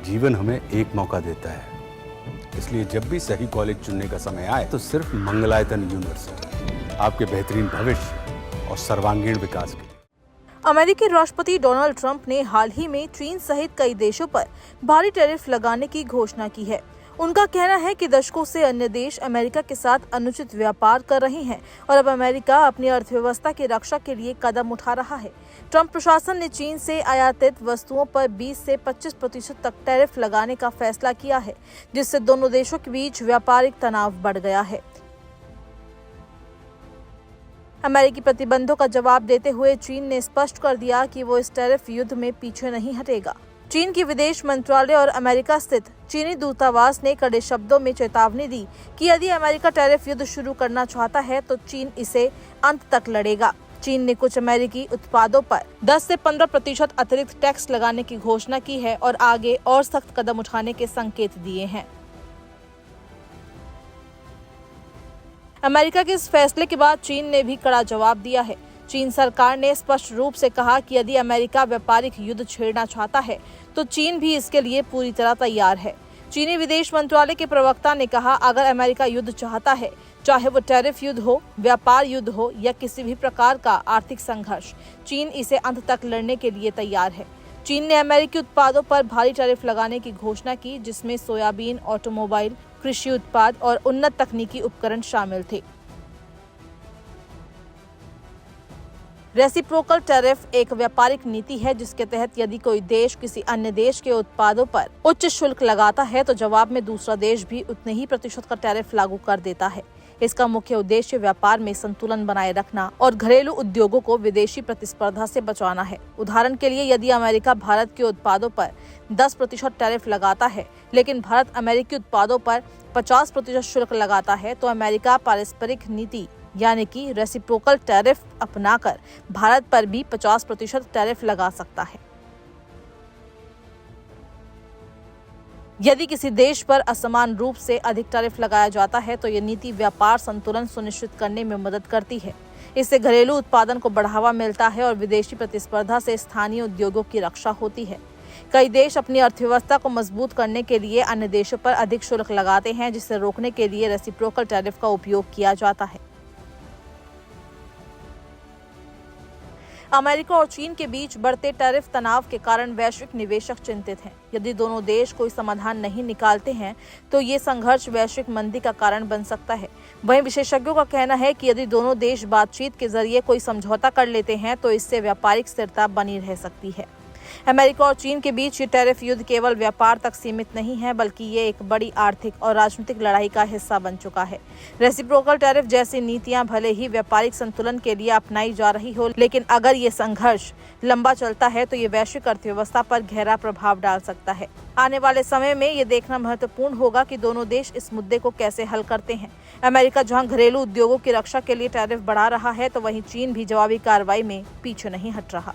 जीवन हमें एक मौका देता है, इसलिए जब भी सही कॉलेज चुनने का समय आए तो सिर्फ मंगलायतन यूनिवर्सिटी आपके बेहतरीन भविष्य और सर्वांगीण विकास के लिए। अमेरिकी राष्ट्रपति डोनाल्ड ट्रंप ने हाल ही में चीन सहित कई देशों पर भारी टैरिफ लगाने की घोषणा की है। उनका कहना है कि दशकों से अन्य देश अमेरिका के साथ अनुचित व्यापार कर रहे हैं और अब अमेरिका अपनी अर्थव्यवस्था की रक्षा के लिए कदम उठा रहा है। ट्रंप प्रशासन ने चीन से आयातित वस्तुओं पर 20 से 25% तक टैरिफ लगाने का फैसला किया है, जिससे दोनों देशों के बीच व्यापारिक तनाव बढ़ गया है। अमेरिकी प्रतिबंधों का जवाब देते हुए चीन ने स्पष्ट कर दिया कि वो इस टैरिफ युद्ध में पीछे नहीं हटेगा। चीन की विदेश मंत्रालय और अमेरिका स्थित चीनी दूतावास ने कड़े शब्दों में चेतावनी दी कि यदि अमेरिका टैरिफ युद्ध शुरू करना चाहता है तो चीन इसे अंत तक लड़ेगा। चीन ने कुछ अमेरिकी उत्पादों पर 10 से 15% अतिरिक्त टैक्स लगाने की घोषणा की है और आगे और सख्त कदम उठाने के संकेत दिए हैं। अमेरिका के इस फैसले के बाद चीन ने भी कड़ा जवाब दिया है। चीन सरकार ने स्पष्ट रूप से कहा कि यदि अमेरिका व्यापारिक युद्ध छेड़ना चाहता है तो चीन भी इसके लिए पूरी तरह तैयार है। चीनी विदेश मंत्रालय के प्रवक्ता ने कहा, अगर अमेरिका युद्ध चाहता है, चाहे वो टैरिफ युद्ध हो, व्यापार युद्ध हो या किसी भी प्रकार का आर्थिक संघर्ष, चीन इसे अंत तक लड़ने के लिए तैयार है। चीन ने अमेरिकी उत्पादों पर भारी टैरिफ लगाने की घोषणा की, जिसमें सोयाबीन, ऑटोमोबाइल, कृषि उत्पाद और उन्नत तकनीकी उपकरण शामिल थे। रेसिप्रोकल टैरिफ एक व्यापारिक नीति है जिसके तहत यदि कोई देश किसी अन्य देश के उत्पादों पर उच्च शुल्क लगाता है तो जवाब में दूसरा देश भी उतने ही प्रतिशत का टैरिफ लागू कर देता है। इसका मुख्य उद्देश्य व्यापार में संतुलन बनाए रखना और घरेलू उद्योगों को विदेशी प्रतिस्पर्धा से बचाना है। उदाहरण के लिए, यदि अमेरिका भारत के उत्पादों पर 10% टैरिफ लगाता है लेकिन भारत अमेरिकी उत्पादों पर 50% शुल्क लगाता है, तो अमेरिका पारस्परिक नीति यानी कि रेसिप्रोकल टैरिफ अपनाकर भारत पर भी 50% टैरिफ लगा सकता है। यदि किसी देश पर असमान रूप से अधिक टैरिफ लगाया जाता है तो ये नीति व्यापार संतुलन सुनिश्चित करने में मदद करती है। इससे घरेलू उत्पादन को बढ़ावा मिलता है और विदेशी प्रतिस्पर्धा से स्थानीय उद्योगों की रक्षा होती है। कई देश अपनी अर्थव्यवस्था को मजबूत करने के लिए अन्य देशों पर अधिक शुल्क लगाते हैं, जिसे रोकने के लिए रेसिप्रोकल टैरिफ का उपयोग किया जाता है। अमेरिका और चीन के बीच बढ़ते टैरिफ तनाव के कारण वैश्विक निवेशक चिंतित हैं। यदि दोनों देश कोई समाधान नहीं निकालते हैं तो ये संघर्ष वैश्विक मंदी का कारण बन सकता है। वहीं विशेषज्ञों का कहना है कि यदि दोनों देश बातचीत के जरिए कोई समझौता कर लेते हैं तो इससे व्यापारिक स्थिरता बनी रह सकती है। अमेरिका और चीन के बीच ये टैरिफ युद्ध केवल व्यापार तक सीमित नहीं है, बल्कि ये एक बड़ी आर्थिक और राजनीतिक लड़ाई का हिस्सा बन चुका है। रेसिप्रोकल टैरिफ जैसी नीतियां भले ही व्यापारिक संतुलन के लिए अपनाई जा रही हो, लेकिन अगर ये संघर्ष लंबा चलता है तो ये वैश्विक अर्थव्यवस्था पर गहरा प्रभाव डाल सकता है। आने वाले समय में ये देखना महत्वपूर्ण होगा कि दोनों देश इस मुद्दे को कैसे हल करते हैं। अमेरिका जहां घरेलू उद्योगों की रक्षा के लिए टैरिफ बढ़ा रहा है, तो वहीं चीन भी जवाबी कार्रवाई में पीछे नहीं हट रहा।